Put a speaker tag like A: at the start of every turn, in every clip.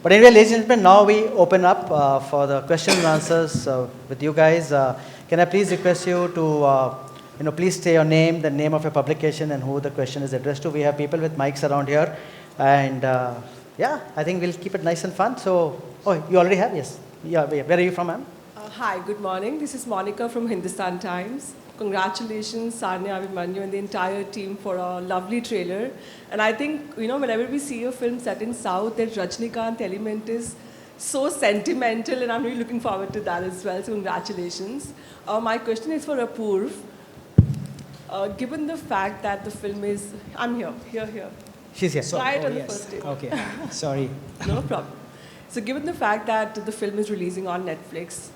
A: But anyway, ladies and gentlemen, now we open up for the questions and answers with you guys. Can I please request you to, please say your name, the name of your publication, and who the question is addressed to. We have people with mics around here, and yeah, I think we'll keep it nice and fun. So, oh, you already have? Yes. Yeah. Where are you from, ma'am?
B: Hi, good morning. This is Monica from Hindustan Times. Congratulations, Sanya, Abhimanyu, and the entire team for a lovely trailer. And I think, whenever we see a film set in South, that Rajnikant element is so sentimental, and I'm really looking forward to that as well. So congratulations. My question is for Apurv. Given the fact that the film is, I'm here.
A: She's here.
B: Right on the first day.
C: Okay, sorry.
B: No problem. So given the fact that the film is releasing on Netflix,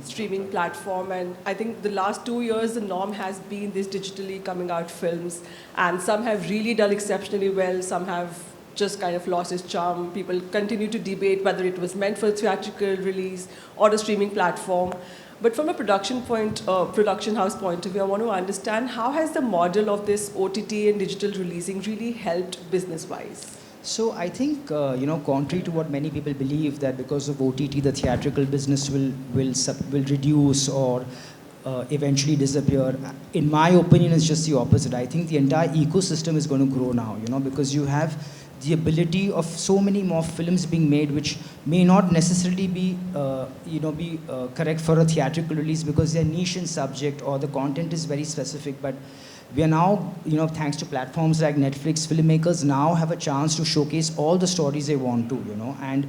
B: streaming platform, and I think the last 2 years the norm has been these digitally coming out films, and some have really done exceptionally well, some have just kind of lost its charm. People continue to debate whether it was meant for a theatrical release or a streaming platform. But from a production house point of view, I want to understand how has the model of this OTT and digital releasing really helped business-wise?
C: So I think, contrary to what many people believe, that because of OTT, the theatrical business will reduce or eventually disappear. In my opinion, it's just the opposite. I think the entire ecosystem is going to grow now, because you have the ability of so many more films being made, which may not necessarily be, correct for a theatrical release because they're niche in subject or the content is very specific. But we are now, thanks to platforms like Netflix, filmmakers now have a chance to showcase all the stories they want to, and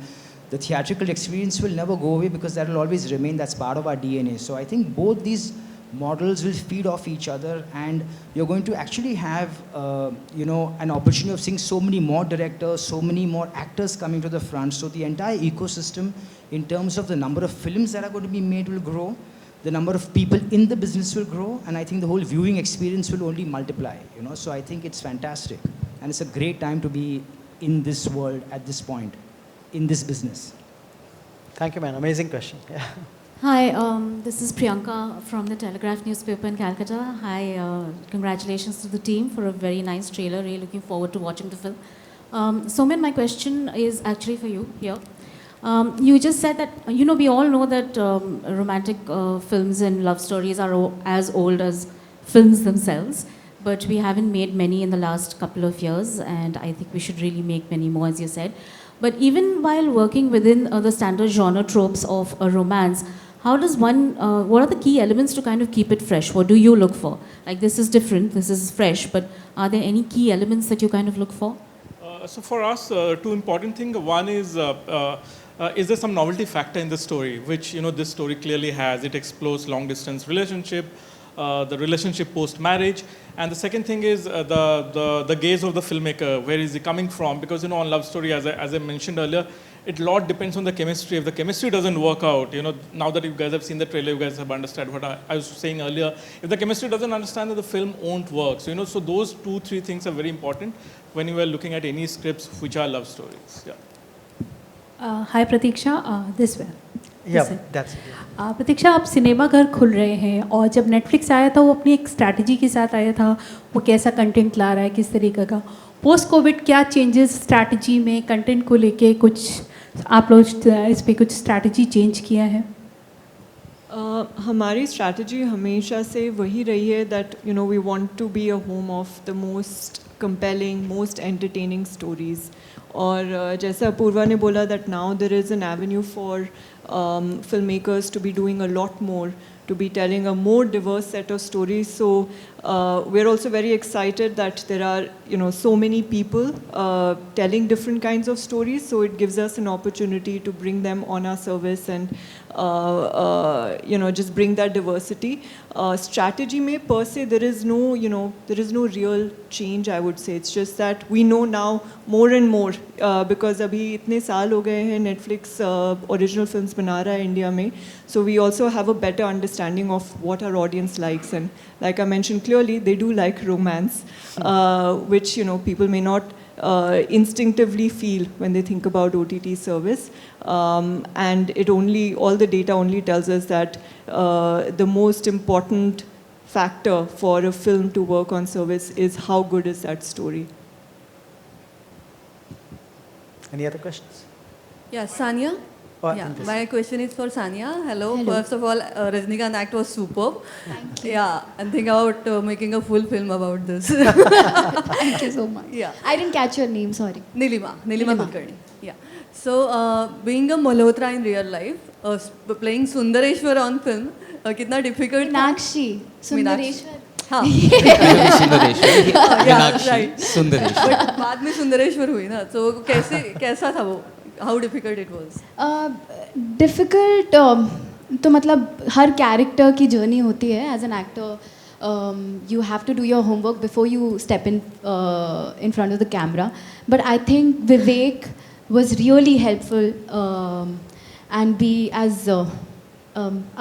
C: the theatrical experience will never go away because that will always remain. That's part of our DNA. So I think both these models will feed off each other, and you're going to actually have, an opportunity of seeing so many more directors, so many more actors coming to the front. So the entire ecosystem, in terms of the number of films that are going to be made, will grow. The number of people in the business will grow, and I think the whole viewing experience will only multiply, So I think it's fantastic, and it's a great time to be in this world at this point, in this business.
A: Thank you, man. Amazing question. Yeah.
D: Hi, this is Priyanka from the Telegraph newspaper in Calcutta. Hi, congratulations to the team for a very nice trailer. Really looking forward to watching the film. Somen, my question is actually for you here. You just said that, we all know that romantic films and love stories are as old as films themselves, but we haven't made many in the last couple of years, and I think we should really make many more, as you said. But even while working within the standard genre tropes of a romance, how does one, what are the key elements to kind of keep it fresh? What do you look for? Like, this is different, this is fresh, but are there any key elements that you kind of look for?
E: So for us, two important things. One is there some novelty factor in the story, which this story clearly has. It explores long-distance relationship, the relationship post-marriage, and the second thing is the gaze of the filmmaker. Where is he coming from? Because on love story, as I mentioned earlier, it lot depends on the chemistry. If the chemistry doesn't work out, now that you guys have seen the trailer, you guys have understood what I was saying earlier. If the chemistry doesn't understand, that the film won't work. So so those 2-3 things are very important when you are looking at any scripts which are love stories. Yeah.
F: Hi Pratiksha, this way.
A: Yeah, that's it.
F: प्रतीक्षा, आप cinema घर खुल रहे हैं और जब Netflix आया था वो अपनी एक स्ट्रैटेजी के साथ आया था, वो कैसा कंटेंट ला रहा है, किस तरीके का. पोस्ट कोविड क्या चेंजेस स्ट्रैटेजी में कंटेंट को लेके कुछ आप लोग इस पे कुछ स्ट्रैटेजी चेंज किया है?
G: हमारी स्ट्रैटेजी हमेशा से वही रही है that we want to be a home of the most compelling, most entertaining stories. और जैसे अपूर्वा ने बोला that now there is an avenue for filmmakers to be doing a lot more, to be telling a more diverse set of stories. So we're also very excited that there are so many people telling different kinds of stories. So it gives us an opportunity to bring them on our service and just bring that diversity. Strategy mein per se there is no real change, I would say. It's just that we know now more and more because abhi itne saal ho gaye hain Netflix original films bana raha hai India mein. So we also have a better understanding of what our audience likes, and like I mentioned clearly, they do like romance, which people may not instinctively feel when they think about OTT service, and all the data only tells us that the most important factor for a film to work on service is how good is that story.
A: Any other questions?
H: Yeah, Sanya.
A: Oh,
H: Yeah,
A: this.
H: my question is for Sanya. Hello.
D: Hello.
H: First of all, Rajnikant act was superb.
D: Thank you.
H: Yeah, and think about making a full film about this.
D: Thank you so much.
H: Yeah.
D: I didn't catch your name, sorry.
H: Nilima
D: Nilima.
H: Kulkarni. Yeah. So, being a Malhotra in real life, playing Sundareshwar on film, कितना difficult था?
D: Meenakshi, Sundareshwar.
H: हाँ.
I: Sundareshwar
H: Yeah,
I: Meenakshi
H: right.
I: Sundareshwar
H: But बाद में सुंदरेश्वर हुई ना, तो कैसा था वो? How difficult it was?
D: Difficult तो मतलब हर कैरेक्टर की जर्नी होती है as an actor you have to do your homework before you step in front of the camera but I think Vivek was really helpful and we as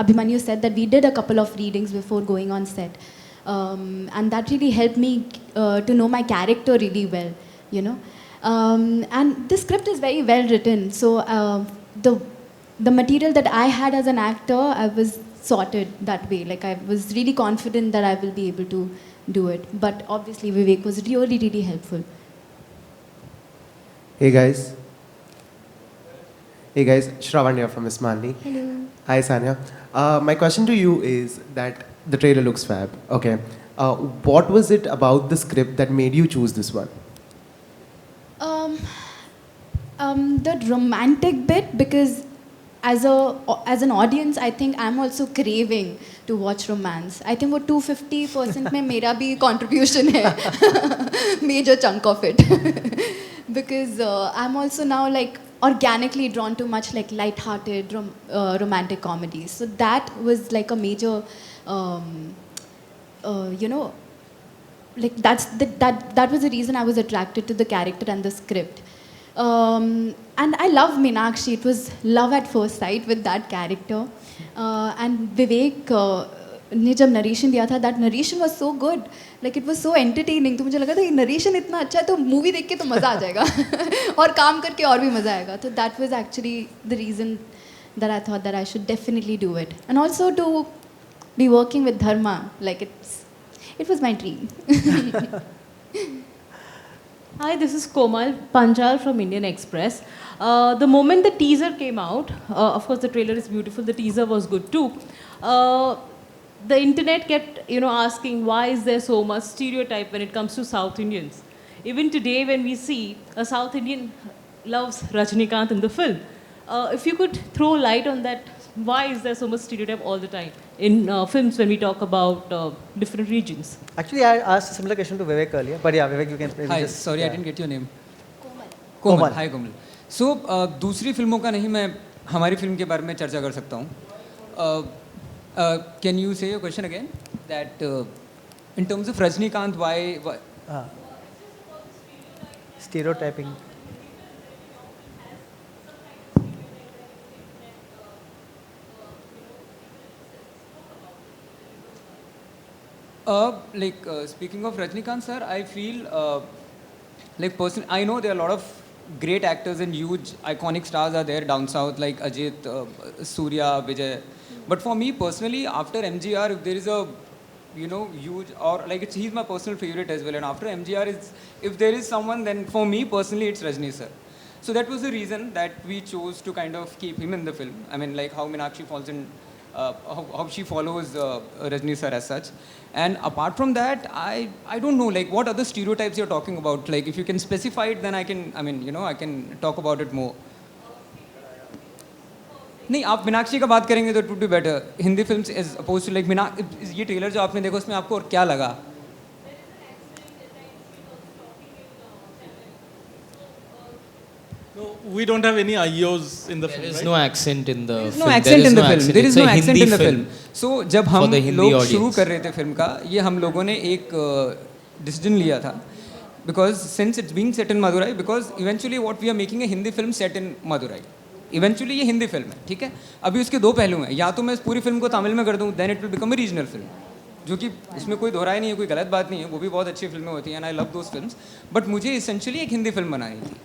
D: Abhimanyu said that we did a couple of readings before going on set and that really helped me to know my character really well, you know. And the script is very well written, so the material that I had as an actor, I was sorted that way. Like I was really confident that I will be able to do it. But obviously Vivek was really, really helpful.
J: Hey guys, Shravan here from Ismali.
D: Hello.
J: Hi Sanya. My question to you is that the trailer looks fab. Okay. What was it about the script that made you choose this one?
D: The romantic bit, because as an audience, I think I'm also craving to watch romance. I think वो 250% में मेरा भी contribution है, major chunk of it, because I'm also now like organically drawn to much like light-hearted romantic comedies. So that was like a major, you know, like that was the reason I was attracted to the character and the script. And I love Meenakshi. It was love at first sight with that character. And Vivek ने जब narration दिया था, that narration was so good. Like it was so entertaining. तो मुझे लगा था ये narration इतना अच्छा है तो movie देख के तो मज़ा आ जाएगा और काम करके और भी मज़ा आएगा. तो that was actually the reason that I thought that I should definitely do it. And also to be working with Dharma, like it was my dream.
K: Hi, this is Komal Panjal from Indian Express. The moment the teaser came out, of course the trailer is beautiful, the teaser was good too. The internet kept, asking why is there so much stereotype when it comes to South Indians. Even today when we see a South Indian loves Rajnikant in the film, if you could throw light on that, why is there so much stereotype all the time in films when we talk about different regions?
A: Actually, I asked a similar question to Vivek earlier, but yeah, Vivek, you can maybe
I: hi
A: just...
I: sorry I
A: yeah.
I: Didn't get your name
A: Komal.
I: Hi Komal so दूसरी फिल्मों का नहीं मैं हमारी film के बारे में चर्चा कर सकता हूँ कैन यू से your question again that in terms of Rajinikanth why
A: Stereotyping.
I: Speaking of Rajnikant sir, I feel I know there are a lot of great actors and huge iconic stars are there down south like Ajit, Surya, Vijay. But for me personally, after MGR, if there is a huge or he's my personal favorite as well. And after MGR, if there is someone, then for me personally, it's Rajni sir. So that was the reason that we chose to kind of keep him in the film. I mean, like how Meenakshi falls in. How she follows Rajni sir as such. And apart from that, I don't know like what other stereotypes you're talking about. Like if you can specify it, then I can talk about it more. नहीं आप मीनाक्षी का बात करेंगे तो it would be better Hindi films as oppose to like ये trailer जो आपने देखा उसमें आपको और क्या लगा
E: No, we don't have any IOs in the film,
I: There is
E: right?
I: no accent in the film.
E: no accent in the film.
I: There is no accent in the film. So जब हम लोग शुरू कर रहे थे फिल्म का ये हम लोगों ने एक डिसीजन लिया था because since it's being set in Madurai because eventually what we are making a Hindi film set in Madurai. Eventually ये हिंदी फिल्म है ठीक है अभी उसके दो पहलू हैं या तो मैं इस पूरी फिल्म को तमिल में कर दूँ then it will become a regional film जो कि उसमें कोई दोहराई नहीं है कोई गलत बात नहीं है वो भी बहुत अच्छी फिल्में होती हैं and I love those films but मुझे essentially एक हिंदी फिल्म बनानी थी.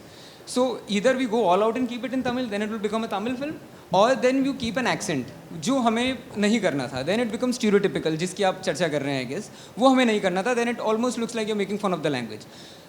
I: So either we go all out and keep it in Tamil, then it will become a Tamil film, or then you keep an accent, जो हमें नहीं करना था. Then it becomes stereotypical, जिसकी आप चर्चा कर रहे हैं, I guess. वो हमें नहीं करना था. Then it almost looks like you're making fun of the language.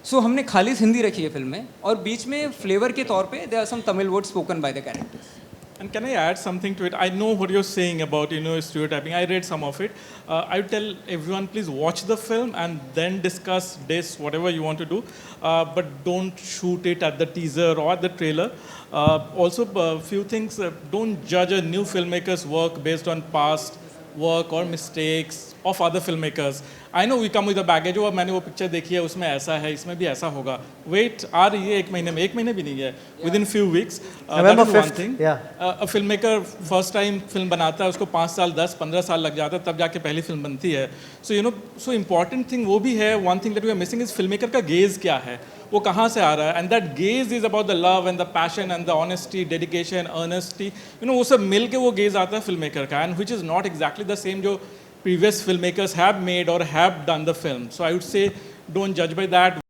I: सो हमने खाली हिंदी रखी है फिल्म में, और बीच में फ्लेवर के तौर पे there are some Tamil words spoken by the characters.
E: And can I add something to it? I know what you're saying about, stereotyping. I read some of it. I would tell everyone, please watch the film and then discuss this, whatever you want to do. But don't shoot it at the teaser or at the trailer. Also, a few things. Don't judge a new filmmaker's work based on past work or mistakes of other filmmakers. I know we come with a baggage. Oh, मैंने वो picture देखी है, उसमें ऐसा है, इसमें भी ऐसा होगा. Wait, आ रही है 1 महीने में, 1 महीने भी नहीं है. Within few weeks.
A: November
E: that is one
A: 5th,
E: thing.
A: yeah.
E: A filmmaker first time film बनाता है, उसको 5 साल 10-15 साल लग जाता है, तब जाके पहली फिल्म बनती है. So so important thing वो भी है. One thing that we are missing is filmmaker का gaze क्या है, वो कहाँ से आ रहा है, and that gaze is about the love and the passion and the honesty, dedication, earnesty. वो सब मिल के वो gaze आता है filmmaker का, and which is not exactly the same जो previous filmmakers have made or have done the film. So I would say don't judge by that.